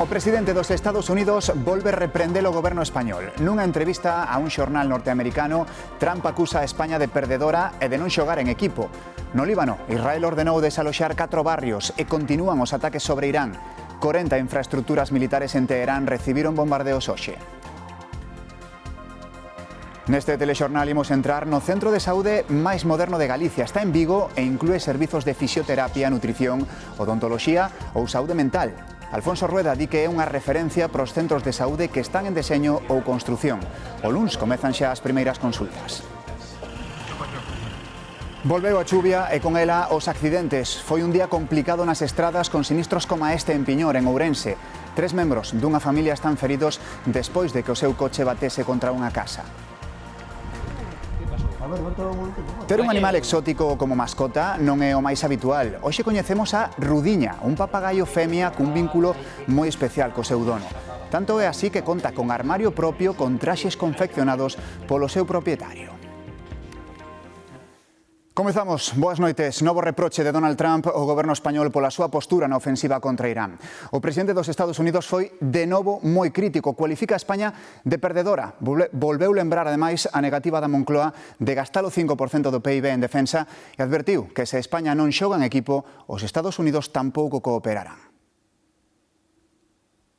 O presidente dos Estados Unidos volve reprender o goberno español. Nunha entrevista a un xornal norteamericano, Trump acusa a España de perdedora e de non xogar en equipo. No Líbano, Israel ordenou desaloxar 4 barrios e continúan os ataques sobre Irán. 40 infraestructuras militares en Teherán recibiron bombardeos hoxe. Neste telexornal imos entrar no centro de saúde máis moderno de Galicia. Está en Vigo e inclúe servizos de fisioterapia, nutrición, odontoloxía ou saúde mental. Alfonso Rueda di que é unha referencia para os centros de saúde que están en deseño ou construción. O luns comezan xa as primeiras consultas. Volveu a chuvia e con ela os accidentes. Foi un día complicado nas estradas con sinistros como este en Piñor, en Ourense. 3 membros dunha familia están feridos despois de que o seu coche batese contra unha casa. Ter un animal exótico como mascota non é o máis habitual. Hoxe coñecemos a Rudiña, un papagaio femia cun vínculo moi especial co seu dono. Tanto é así que conta con armario propio con traxes confeccionados polo seu propietario. Comezamos. Boas noites. Novo reproche de Donald Trump ao goberno español pola súa postura na ofensiva contra Irán. O presidente dos Estados Unidos foi de novo moi crítico. Cualifica a España de perdedora. Volveu lembrar, ademais, a negativa da Moncloa de gastar o 5% do PIB en defensa e advertiu que se España non xoga en equipo, os Estados Unidos tampouco cooperarán.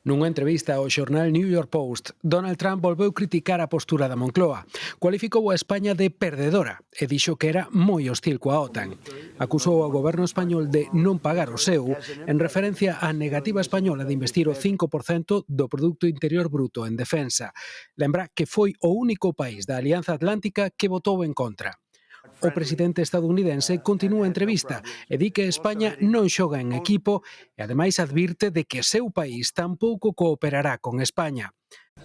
Nunha entrevista ao xornal New York Post, Donald Trump volveu criticar a postura da Moncloa. Cualificou a España de perdedora e dixo que era moi hostil coa OTAN. Acusou ao goberno español de non pagar o seu en referencia á negativa española de investir o 5% do Produto Interior Bruto en defensa. Lembra que foi o único país da Alianza Atlántica que votou en contra. O presidente estadounidense continúa a entrevista e di que España non xoga en equipo e ademais advirte de que seu país tampouco cooperará con España.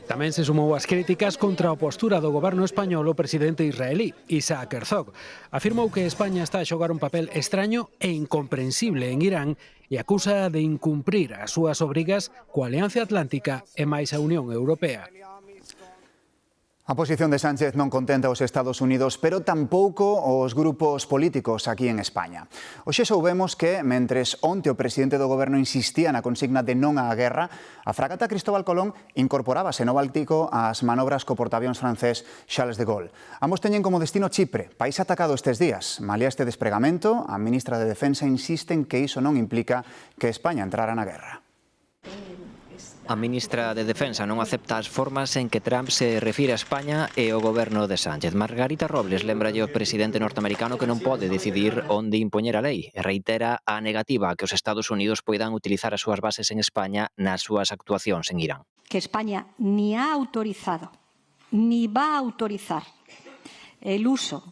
Tamén se sumou ás críticas contra a postura do goberno español o presidente israelí, Isaac Herzog. Afirmou que España está a xogar un papel extraño e incomprensible en Irán e acusa de incumprir as súas obrigas coa Alianza Atlántica e máis a Unión Europea. A posición de Sánchez non contenta aos Estados Unidos, pero tampouco os grupos políticos aquí en España. Hoxe soubemos que, mentres onte o presidente do goberno insistía na consigna de non á guerra, a fragata Cristóbal Colón incorporábase no Báltico ás manobras co portaavións francés Charles de Gaulle. Ambos teñen como destino Chipre, país atacado estes días. Malia este despregamento, a ministra de Defensa insiste en que iso non implica que España entrara na guerra. A ministra de Defensa non acepta as formas en que Trump se refire a España e ao goberno de Sánchez. Margarita Robles lembra ao presidente norteamericano que non pode decidir onde impoñer a lei e reitera a negativa a que os Estados Unidos poidan utilizar as súas bases en España nas súas actuacións en Irán. Que España ni ha autorizado ni va a autorizar el uso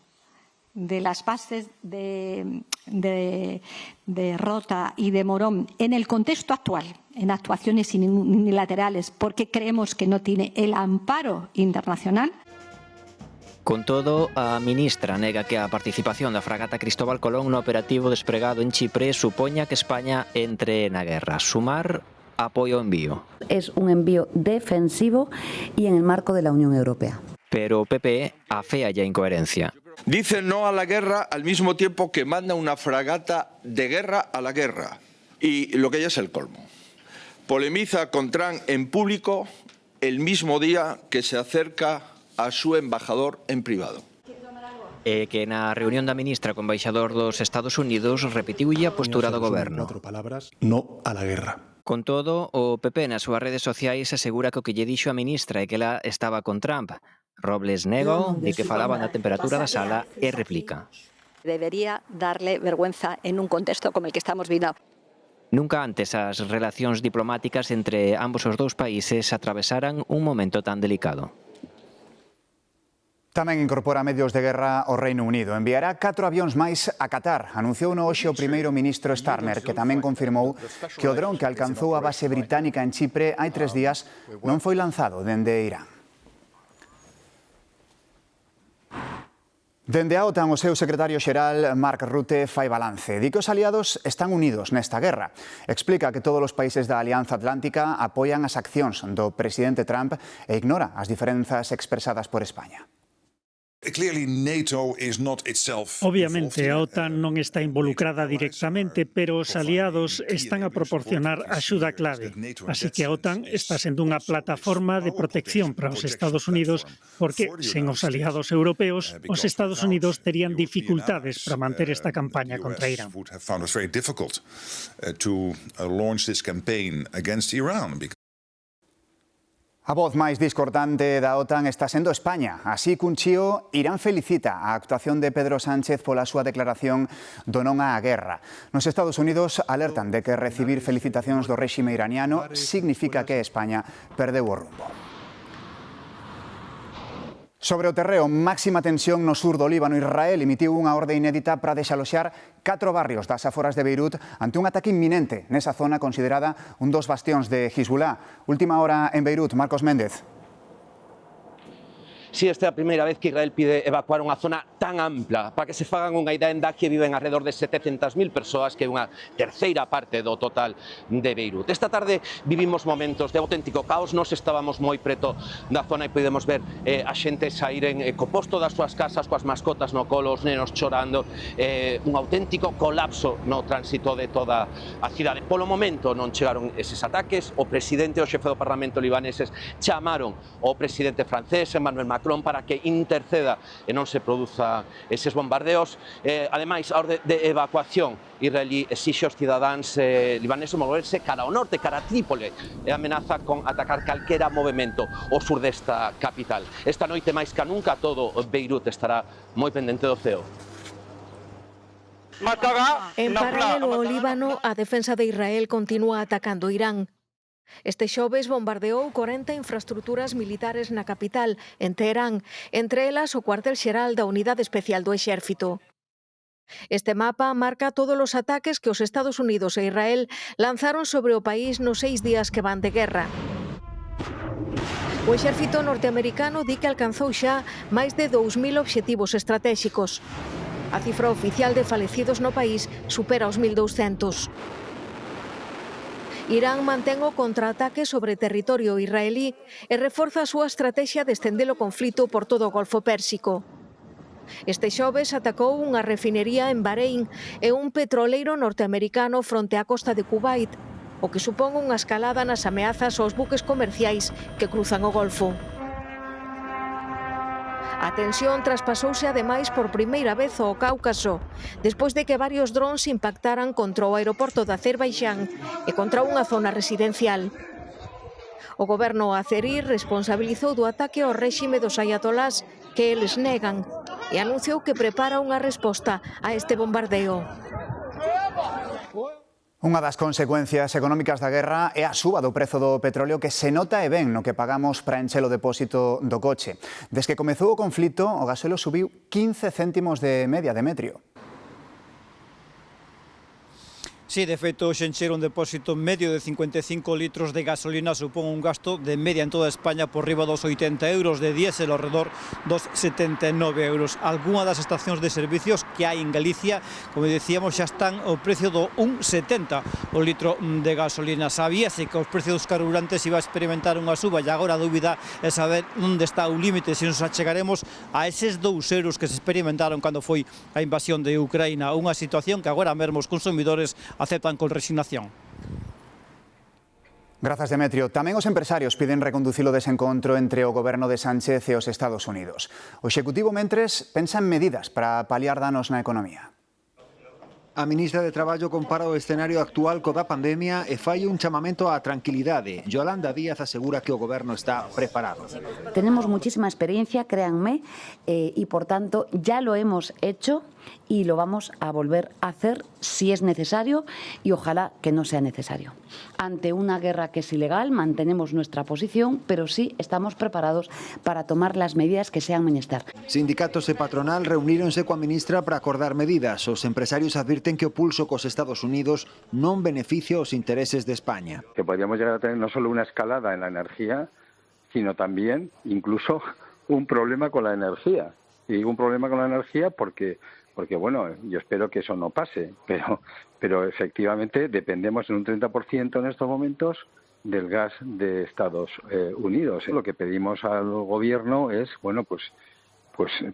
de las bases de Rota y de Morón en el contexto actual, en actuaciones unilaterales, porque creemos que no tiene el amparo internacional. Con todo, a ministra nega que a participación da fragata Cristóbal Colón no operativo despregado en Chipre supoña que España entre na guerra. Sumar apoio ao envío. Es un envío defensivo y en el marco de la Unión Europea. Pero o PP afea ya incoherencia. Dice no a la guerra al mismo tiempo que manda una fragata de guerra a la guerra. Y lo que ya es el colmo. Polemiza con Trump en público el mismo día que se acerca a su embajador en privado. E que na reunión da ministra co embaixador dos Estados Unidos repetiulle a postura do goberno. No a la guerra. Con todo, o PP nas súas redes sociais asegura que o que lle dixo a ministra é que ela estaba con Trump. Robles nego de que falaba da temperatura da sala e replica. Debería darle vergüenza en un contexto como el que estamos viviendo. Nunca antes as relacións diplomáticas entre ambos os dous países atravesaran un momento tan delicado. Tamén incorpora medios de guerra ao Reino Unido. Enviará 4 avións máis a Qatar. Anunciou no hoxe o primeiro ministro Starmer, que tamén confirmou que o dron que alcanzou a base británica en Chipre hai 3 días non foi lanzado dende Irán. Dende a OTAN, o seu secretario xeral, Mark Rutte, fai balance. Di que os aliados están unidos nesta guerra. Explica que todos os países da Alianza Atlántica apoian as accións do presidente Trump e ignora as diferenzas expresadas por España. Obviamente, a OTAN non está involucrada directamente, pero os aliados están a proporcionar axuda clave. Así que a OTAN está sendo unha plataforma de protección para os Estados Unidos, porque, sen os aliados europeos, os Estados Unidos terían dificultades para manter esta campaña contra Irán. A voz máis discordante da OTAN está sendo España. Así cun chío, Irán felicita a actuación de Pedro Sánchez pola súa declaración do non á guerra. Nos Estados Unidos alertan de que recibir felicitacións do réxime iraniano significa que España perdeu o rumbo. Sobre o terreo, máxima tensión no sur do Líbano. Israel emitiu unha orde inédita para desaloxar 4 barrios das aforas de Beirut ante un ataque inminente nesa zona considerada un dos bastións de Hezbollah. Última hora en Beirut, Marcos Méndez. Si esta é a primeira vez que Israel pide evacuar unha zona tan ampla. Para que se fagan unha idea, en Dakhia viven alrededor de 700.000 persoas, que é unha terceira parte do total de Beirut. Esta tarde vivimos momentos de auténtico caos. Nos estábamos moi preto da zona e podemos ver a xente sairen co posto das súas casas, coas mascotas no colo, os nenos chorando, un auténtico colapso no tránsito de toda a cidade. Polo momento non chegaron eses ataques. O presidente e o xefe do Parlamento libaneses chamaron ao presidente francés, Emmanuel Macron, para que interceda e non se produza eses bombardeos. Ademais, a orde de evacuación israelí exixe aos cidadáns libaneses moverse cara ao norte, cara a Trípoli, e amenaza con atacar calquera movimento ao sur desta capital. Esta noite, máis que nunca, todo Beirut estará moi pendente do ceo. En paralelo ao Líbano, a defensa de Israel continúa atacando Irán. Este xoves bombardeou 40 infraestruturas militares na capital, en Teherán, entre elas o cuartel xeral da Unidade Especial do Exército. Este mapa marca todos os ataques que os Estados Unidos e Israel lanzaron sobre o país nos 6 días que van de guerra. O exército norteamericano di que alcanzou xa máis de 2.000 obxectivos estratéxicos. A cifra oficial de falecidos no país supera os 1.200. Irán mantén o contraataque sobre territorio israelí e reforza a súa estrategia de estender o conflito por todo o Golfo Pérsico. Este xoves atacou unha refinería en Bahrein e un petroleiro norteamericano fronte á costa de Kuwait, o que supón unha escalada nas ameazas aos buques comerciais que cruzan o Golfo. A tensión traspasouse ademais por primeira vez ao Cáucaso, despois de que varios drons impactaran contra o aeroporto de Azerbaixán e contra unha zona residencial. O goberno azerí responsabilizou do ataque ao réxime dos ayatolás, que eles negan, e anunciou que prepara unha resposta a este bombardeo. Unha das consecuencias económicas da guerra é a suba do prezo do petróleo, que se nota e ben no que pagamos para encher o depósito do coche. Desde que comezou o conflito, o gasóleo subiu 15 céntimos de media, Demetrio. Sí, de feito, hoxe encher un depósito medio de 55 litros de gasolina supón un gasto de media en toda España por riba dos 80 euros, de diésel ao redor dos 79 euros. Algúna das estacións de servicios que hai en Galicia, como decíamos, xa están ao precio do 1,70 o litro de gasolina. Sabíase que os precios dos carburantes iba a experimentar unha suba e agora a dúbida é saber onde está o límite, se nos achegaremos a eses 2 euros que se experimentaron cando foi a invasión de Ucraína. Unha situación que agora mesmo os consumidores aceptan con resignación. Grazas, Demetrio. Tamén os empresarios piden reconducir o desencontro entre o goberno de Sánchez e os Estados Unidos. O Executivo, mentres, pensa en medidas para paliar danos na economía. A ministra de Traballo compara o escenario actual co da pandemia e fai un chamamento á tranquilidade. Yolanda Díaz asegura que o goberno está preparado. Tenemos muchísima experiencia, créanme, y por tanto ya lo hemos hecho y lo vamos a volver a hacer si es necesario y ojalá que no sea necesario. Ante una guerra que es ilegal mantenemos nuestra posición, pero sí estamos preparados para tomar las medidas que sean menester. Sindicatos e patronal reuníronse coa ministra para acordar medidas. Os empresarios advirten que o pulso cos Estados Unidos non beneficia os intereses de España. Que podríamos llegar a tener no solo una escalada en la energía, sino también incluso un problema con la energía. Y digo un problema con la energía porque bueno, yo espero que eso no pase, pero efectivamente dependemos en un 30% en estos momentos del gas de Estados Unidos. Lo que pedimos al gobierno es, bueno, pues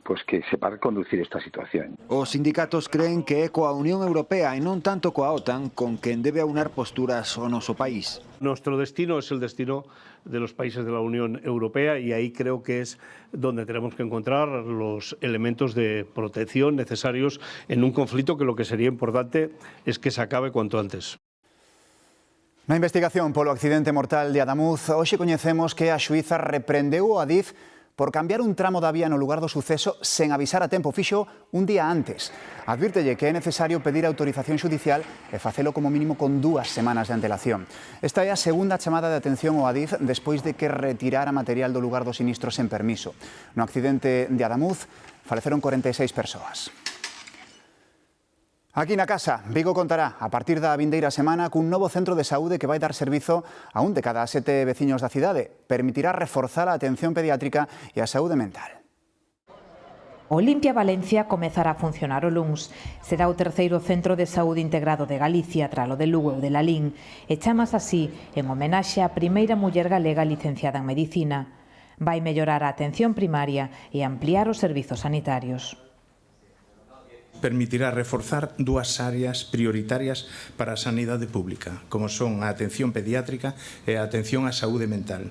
pues que sepa conducir esta situación. Os sindicatos creen que é coa Unión Europea e non tanto coa OTAN con quen debe aunar posturas o noso país. Nuestro destino es el destino de los países de la Unión Europea y ahí creo que es donde tenemos que encontrar los elementos de protección necesarios en un conflicto que lo que sería importante es que se acabe cuanto antes. Na investigación polo accidente mortal de Adamuz, hoxe coñecemos que a xuíza reprendeu o Adif por cambiar un tramo da vía no lugar do suceso sen avisar a tempo, fixo un día antes. Advírtelle que é necesario pedir autorización xudicial e facelo como mínimo con 2 semanas de antelación. Esta é a segunda chamada de atención ao Adif despois de que retirara material do lugar do sinistro sen permiso. No accidente de Adamuz faleceron 46 persoas. Aquí na casa, Vigo contará a partir da vindeira semana cun novo centro de saúde que vai dar servizo a 1 de cada 7 veciños da cidade. Permitirá reforzar a atención pediátrica e a saúde mental. Olimpia Valencia comezará a funcionar o luns. Será o terceiro centro de saúde integrado de Galicia, tralo de Lugo e de Lalín, e chamas así en homenaxe á primeira muller galega licenciada en Medicina. Vai mellorar a atención primaria e ampliar os servizos sanitarios. Permitirá reforzar 2 áreas prioritarias para a sanidade pública, como son a atención pediátrica e a atención á saúde mental,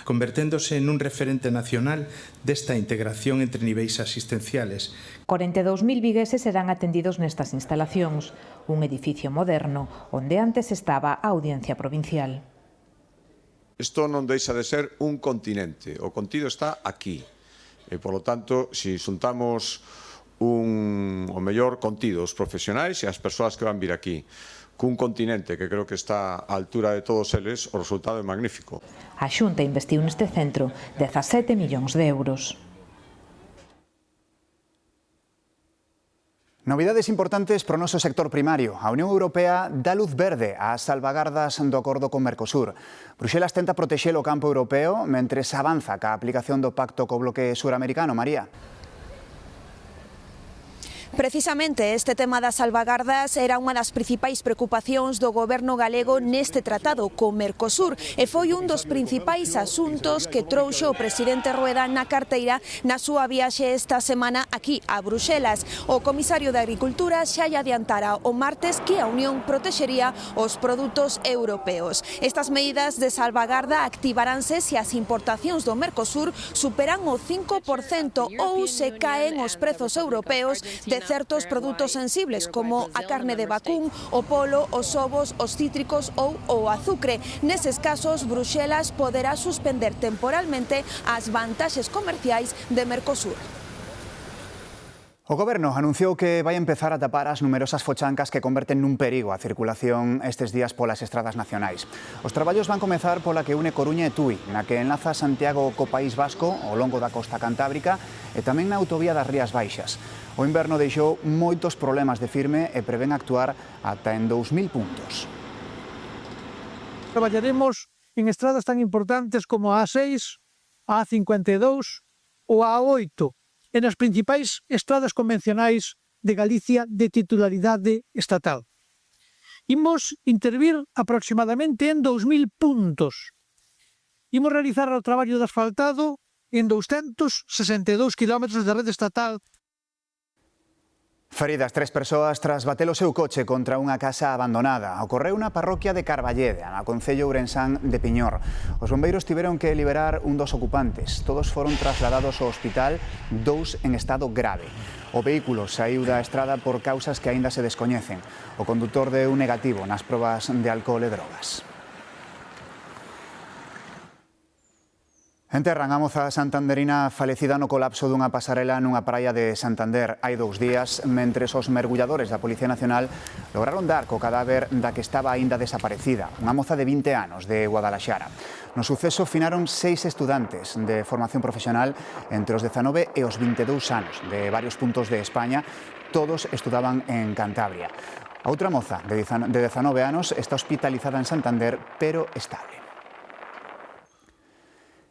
converténdose en un referente nacional desta integración entre niveis asistenciales. 42.000 vigueses serán atendidos nestas instalacións, un edificio moderno onde antes estaba a Audiencia Provincial. Isto non deixa de ser un continente, o contido está aquí, e, polo tanto, se xuntamos o mellor contido, os profesionais e as persoas que van vir aquí, cun continente que creo que está á altura de todos eles, o resultado é magnífico. A Xunta investiu neste centro 17 millóns de euros. Novidades importantes para o noso sector primario. A Unión Europea dá luz verde ás salvagardas do acordo con Mercosur. Bruxelas tenta protexer o campo europeo mentres avanza ca aplicación do pacto co bloque suramericano. María. Precisamente este tema das salvagardas era unha das principais preocupacións do goberno galego neste tratado con Mercosur e foi un dos principais asuntos que trouxo o presidente Rueda na carteira na súa viaxe esta semana aquí a Bruxelas. O comisario de Agricultura xa lle adiantara o martes que a Unión protexería os produtos europeos. Estas medidas de salvagarda activaránse se as importacións do Mercosur superan o 5% ou se caen os prezos europeos de certos produtos sensibles como a carne de vacún, o polo, os ovos, os cítricos ou o azucre. Neses casos, Bruxelas poderá suspender temporalmente as vantaxes comerciais de Mercosur. O Goberno anunciou que vai empezar a tapar as numerosas fochancas que converten nun perigo a circulación estes días polas estradas nacionais. Os traballos van comezar pola que une Coruña e Tui, na que enlaza Santiago co País Vasco ao longo da costa cantábrica e tamén na autovía das Rías Baixas. O inverno deixou moitos problemas de firme e prevén actuar ata en 2.000 puntos. Traballaremos en estradas tan importantes como a A6, a A52 ou a A8, e nas principais estradas convencionais de Galicia de titularidade estatal. Imos intervir aproximadamente en 2.000 puntos. Imos realizar o traballo de asfaltado en 262 km de rede estatal. Feridas 3 persoas tras bater o seu coche contra unha casa abandonada. Ocorreu na parroquia de Carballede, na concello ourensán de Piñor. Os bombeiros tiveron que liberar un dos ocupantes. Todos foron trasladados ao hospital, 2 en estado grave. O vehículo saiu da estrada por causas que aínda se descoñecen. O condutor deu negativo nas probas de alcohol e drogas. Enterran a moza santanderina falecida no colapso dunha pasarela nunha praia de Santander hai 2 días, mentres os mergulladores da Policía Nacional lograron dar co cadáver da que estaba aínda desaparecida, unha moza de 20 anos de Guadalaxara. No suceso finaron 6 estudantes de formación profesional entre os 19 e os 22 anos de varios puntos de España, todos estudaban en Cantabria. A outra moza de 19 anos está hospitalizada en Santander, pero estable.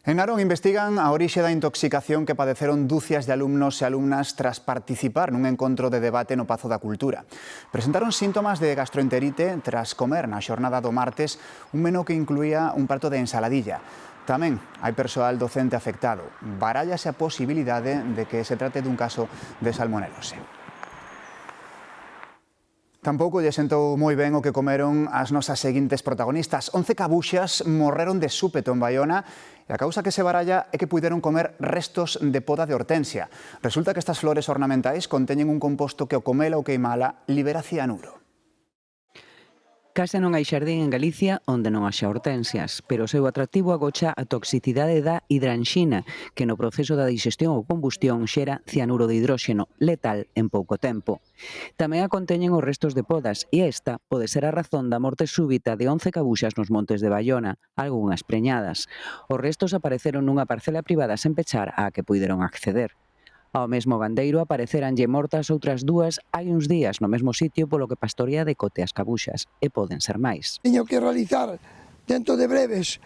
En Narón investigan a orixe da intoxicación que padeceron dúcias de alumnos e alumnas tras participar nun encontro de debate no Pazo da Cultura. Presentaron síntomas de gastroenterite tras comer na xornada do martes un menú que incluía un prato de ensaladilla. Tamén hai persoal docente afectado. Barállase a posibilidade de que se trate dun caso de salmonelose. Tampouco lle sentou moi ben o que comeron as nosas seguintes protagonistas. 11 cabuxas morreron de súpeto en Baiona e a causa que se baralla é que puideron comer restos de poda de hortensia. Resulta que estas flores ornamentais conteñen un composto que ao comela ou queimala libera cianuro. Case non hai xardín en Galicia onde non haxa hortensias, pero o seu atractivo agocha a toxicidade da hidranxina, que no proceso da digestión ou combustión xera cianuro de hidróxeno, letal en pouco tempo. Tamén a conteñen os restos de podas e esta pode ser a razón da morte súbita de 11 cabuxas nos montes de Baiona, algunhas preñadas. Os restos apareceron nunha parcela privada sen pechar á que puideron acceder. Ao mesmo gandeiro apareceranlle mortas outras dúas hai uns días no mesmo sitio polo que pastorea decote as cabuxas, e poden ser máis. Teño que realizar dentro de breves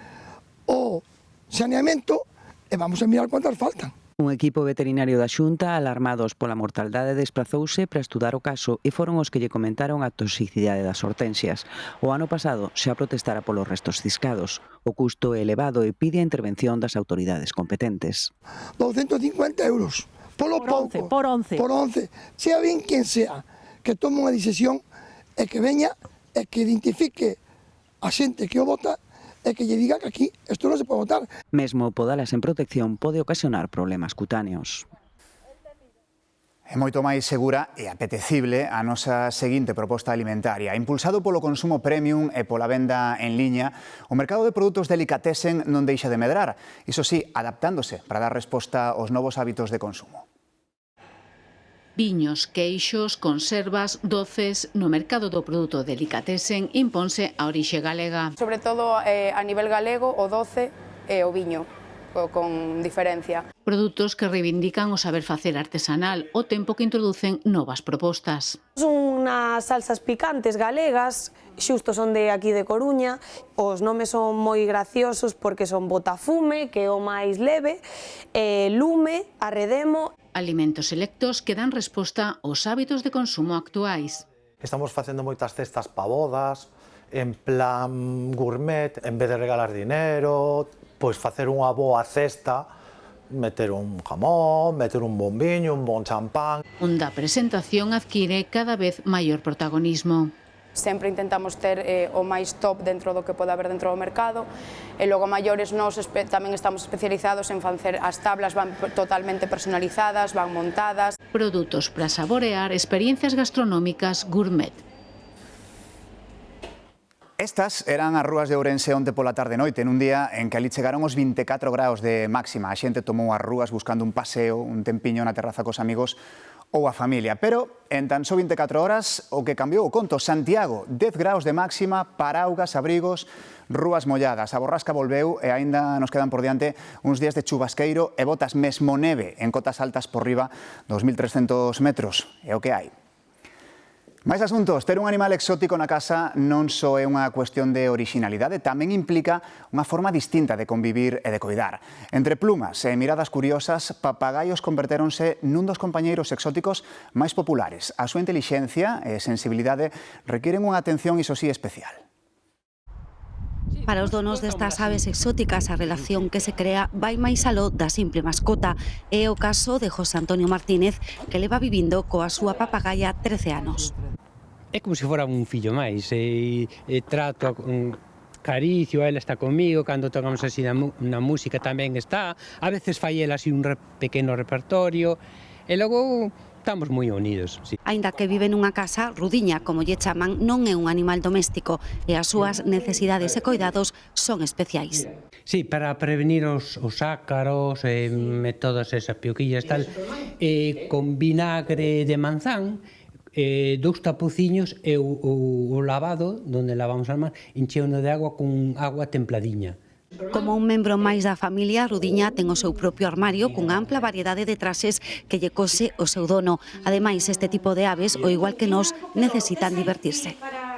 o saneamento e vamos a mirar cuántas faltan. Un equipo veterinario da Xunta, alarmados pola mortaldade, desprazouse para estudar o caso e foron os que lle comentaron a toxicidade das hortensias. O ano pasado xa protestara polos restos ciscados. O custo é elevado e pide a intervención das autoridades competentes. 250 euros. Polo pouco. Por 11. Por 11. Sea bien quen sea que tome unha decisión e que veña e que identifique a xente que o vota e que lle diga que aquí isto non se pode votar. Mesmo podalas en protección pode ocasionar problemas cutáneos. É moito máis segura e apetecible a nosa seguinte proposta alimentaria. Impulsado polo consumo premium e pola venda en liña, o mercado de produtos delicatessen non deixa de medrar, iso sí, adaptándose para dar resposta aos novos hábitos de consumo. Viños, queixos, conservas, doces, no mercado do produto delicatessen imponse a orixe galega. Sobre todo a nivel galego, o doce e o viño, con diferencia. Produtos que reivindican o saber facer artesanal, o tempo que introducen novas propostas. Unhas salsas picantes galegas, xusto son de aquí de Coruña, os nomes son moi graciosos porque son botafume, que é o máis leve, lume, arredemo. Alimentos selectos que dan resposta aos hábitos de consumo actuais. Estamos facendo moitas cestas pa bodas, en plan gourmet, en vez de regalar dinero, pois facer unha boa cesta, meter un jamón, meter un bon viño, un bon champán. Onde a presentación adquire cada vez maior protagonismo. Sempre intentamos ter o máis top dentro do que pode haber dentro do mercado e logo maiores nós tamén estamos especializados en facer as tablas, van totalmente personalizadas, van montadas. Produtos para saborear, experiencias gastronómicas gourmet. Estas eran as rúas de Ourense onte pola tarde noite, nun día en que ali chegaron os 24 graus de máxima. A xente tomou as rúas buscando un paseo, un tempiño na terraza cos amigos ou a familia. Pero en tan só 24 horas o que cambiou o conto. Santiago, 10 graus de máxima, paraugas, abrigos, rúas molladas. A borrasca volveu e aínda nos quedan por diante uns días de chubasqueiro e botas mesmo neve en cotas altas por riba dos 1.300 metros. É o que hai. Máis asuntos, ter un animal exótico na casa non só é unha cuestión de orixinalidade, tamén implica unha forma distinta de convivir e de coidar. Entre plumas e miradas curiosas, papagaios convertéronse nun dos compañeiros exóticos máis populares. A súa intelixencia e sensibilidade requiren unha atención, iso sí, especial. Para os donos destas aves exóticas, a relación que se crea vai máis aló da simple mascota. É o caso de José Antonio Martínez, que leva vivindo coa súa papagaia 13 anos. É como se fora un fillo máis, e trato con caricio, ela está comigo, cando tocamos así na música tamén está, a veces fai ela así un pequeno repertorio, e logo estamos moi unidos. Sí. Aínda que vive nunha casa, Rudiña, como lle chaman, non é un animal doméstico e as súas necesidades e coidados son especiais. Sí, para prevenir os ácaros e todas esas pioquillas tal, con vinagre de manzán, 2 tapuciños e o lavado, onde lavamos as mans, encheono de agua con agua templadiña. Como un membro máis da familia, Rudiña ten o seu propio armario cunha ampla variedade de traxes que lle cose o seu dono. Ademais, este tipo de aves, ao igual que nós, necesitan divertirse.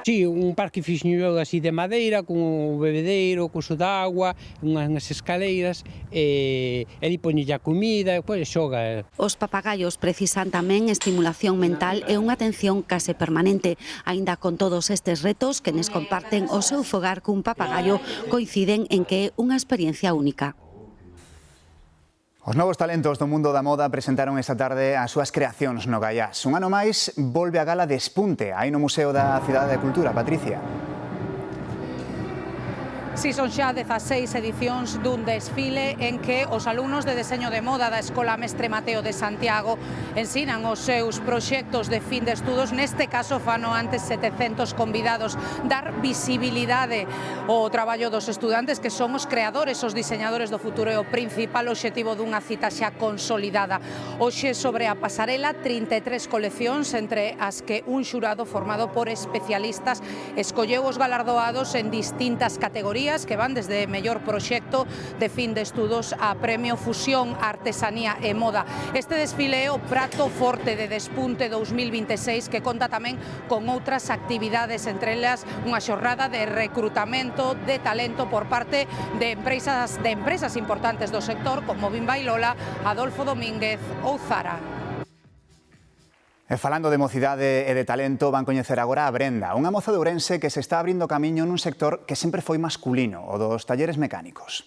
Sí, un parque fixo así de madeira, con un bebedeiro, con uso de agua, unhas escaleiras, e ali poñelle a comida, e pois xoga. Os papagallos precisan tamén estimulación mental e unha atención case permanente. Aínda con todos estes retos, quenes comparten o seu fogar cun papagallo coinciden en que é unha experiencia única. Os novos talentos do mundo da moda presentaron esta tarde as súas creacións no Gaiás. Un ano máis volve a gala Despunte, aí no Museo da Cidade de Cultura. Patricia. Si son xa 16 edicións dun desfile en que os alumnos de deseño de moda da Escola Mestre Mateo de Santiago ensinan os seus proxectos de fin de estudos, neste caso fano antes 700 convidados, dar visibilidade ao traballo dos estudantes que son os creadores, os diseñadores do futuro e o principal obxectivo dunha cita xa consolidada. Hoxe sobre a pasarela 33 coleccións entre as que un xurado formado por especialistas escolleu os galardoados en distintas categorías que van desde mellor proxecto de fin de estudos a premio Fusión, Artesanía e Moda. Este desfile é o prato forte de Despunte 2026 que conta tamén con outras actividades, entre elas unha xornada de recrutamento de talento por parte de empresas importantes do sector como Bimba e Lola, Adolfo Domínguez ou Zara. E falando de mocidade e de talento, van coñecer agora a Brenda, unha moza de Ourense que se está abrindo camiño nun sector que sempre foi masculino, o dos talleres mecánicos.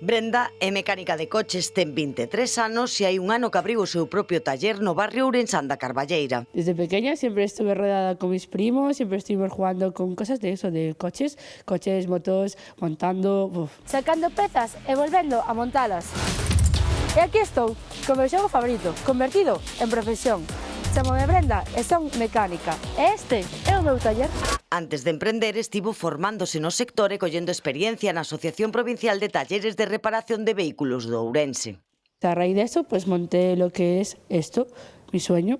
Brenda é mecánica de coches, ten 23 anos e hai un ano que abriu o seu propio taller no barrio ourensán da Carballeira. Desde pequeña siempre estuve rodeada con mis primos, siempre estuvimos jugando con cosas de eso, de coches, motos, montando... Sacando pezas e volvendo a montalas. E aquí estou, con o meu xogo favorito, convertido en profesión. Chámame Brenda e son mecánica. E este é o meu taller. Antes de emprender, estivo formándose no sector e collendo experiencia na Asociación Provincial de Talleres de Reparación de Vehículos do Ourense. A raíz de eso, pues monté lo que es esto, mi sueño,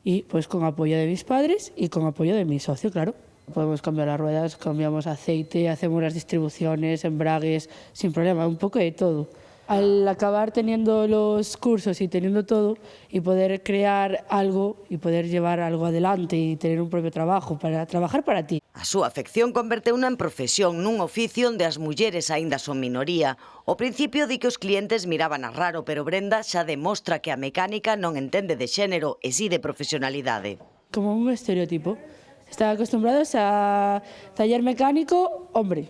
y pues con apoyo de mis padres y con apoyo de mi socio, claro. Podemos cambiar las ruedas, cambiamos aceite, hacemos las distribuciones, embragues, sin problema, un poco de todo. Al acabar teniendo los cursos y teniendo todo y poder crear algo y poder llevar algo adelante y tener un propio trabajo para trabajar para ti. A súa afección converteuna en profesión nun oficio onde as mulleres aínda son minoría. Ao principio di que os clientes miraban a raro, pero Brenda xa demostra que a mecánica non entende de xénero e si de profesionalidade. Como un estereotipo. Están acostumbrados a taller mecánico hombre,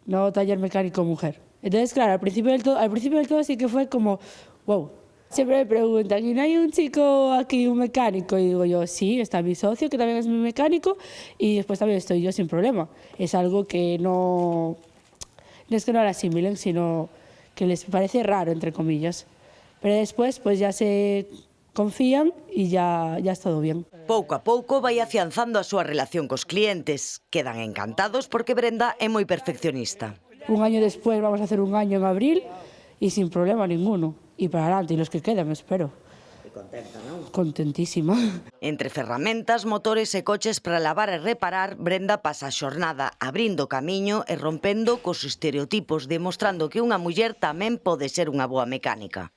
no taller mecánico mujer. Entonces, claro, al principio del todo sí que fue como, wow. Siempre me preguntan, ¿y no hay un chico aquí, un mecánico? Y digo yo, sí, está mi socio, que también es mi mecánico, y después también estoy yo sin problema. Es algo que no es que no lo asimilen, sino que les parece raro, entre comillas. Pero después, pues ya se confían y ya es todo bien. Pouco a pouco vai afianzando a súa relación cos clientes. Quedan encantados porque Brenda é moi perfeccionista. Un año después vamos a hacer un año en abril y sin problema ninguno. Y para adelante, y los que quedan, espero. Contenta, non? Contentísima. Entre ferramentas, motores e coches para lavar e reparar, Brenda pasa a xornada abrindo camiño e rompendo cos estereotipos, demostrando que unha muller tamén pode ser unha boa mecánica.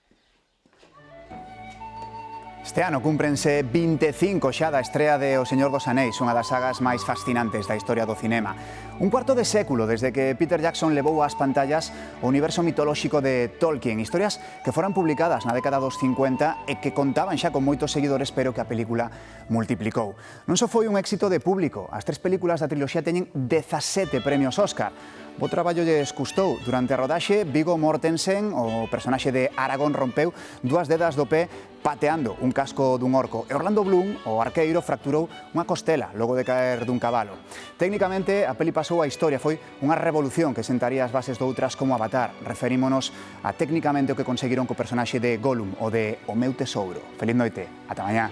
Este ano cúmprense 25 xa da estrea de O Señor dos Anéis, unha das sagas máis fascinantes da historia do cinema. Un cuarto de século desde que Peter Jackson levou ás pantallas o universo mitolóxico de Tolkien, historias que foran publicadas na década dos 50 e que contaban xa con moitos seguidores, pero que a película multiplicou. Non só foi un éxito de público, as 3 películas da triloxía teñen 17 premios Óscar. Bo traballo lles custou. Durante a rodaxe, Viggo Mortensen, o personaxe de Aragorn, rompeu 2 dedas do pé pateando un casco dun orco. E Orlando Bloom, o arqueiro, fracturou unha costela logo de caer dun cabalo. Técnicamente, a peli pasou a historia. Foi unha revolución que sentaría as bases doutras como Avatar. Referímonos a técnicamente o que conseguiron co personaxe de Gollum, o de O meu tesouro. Feliz noite. Ata mañá.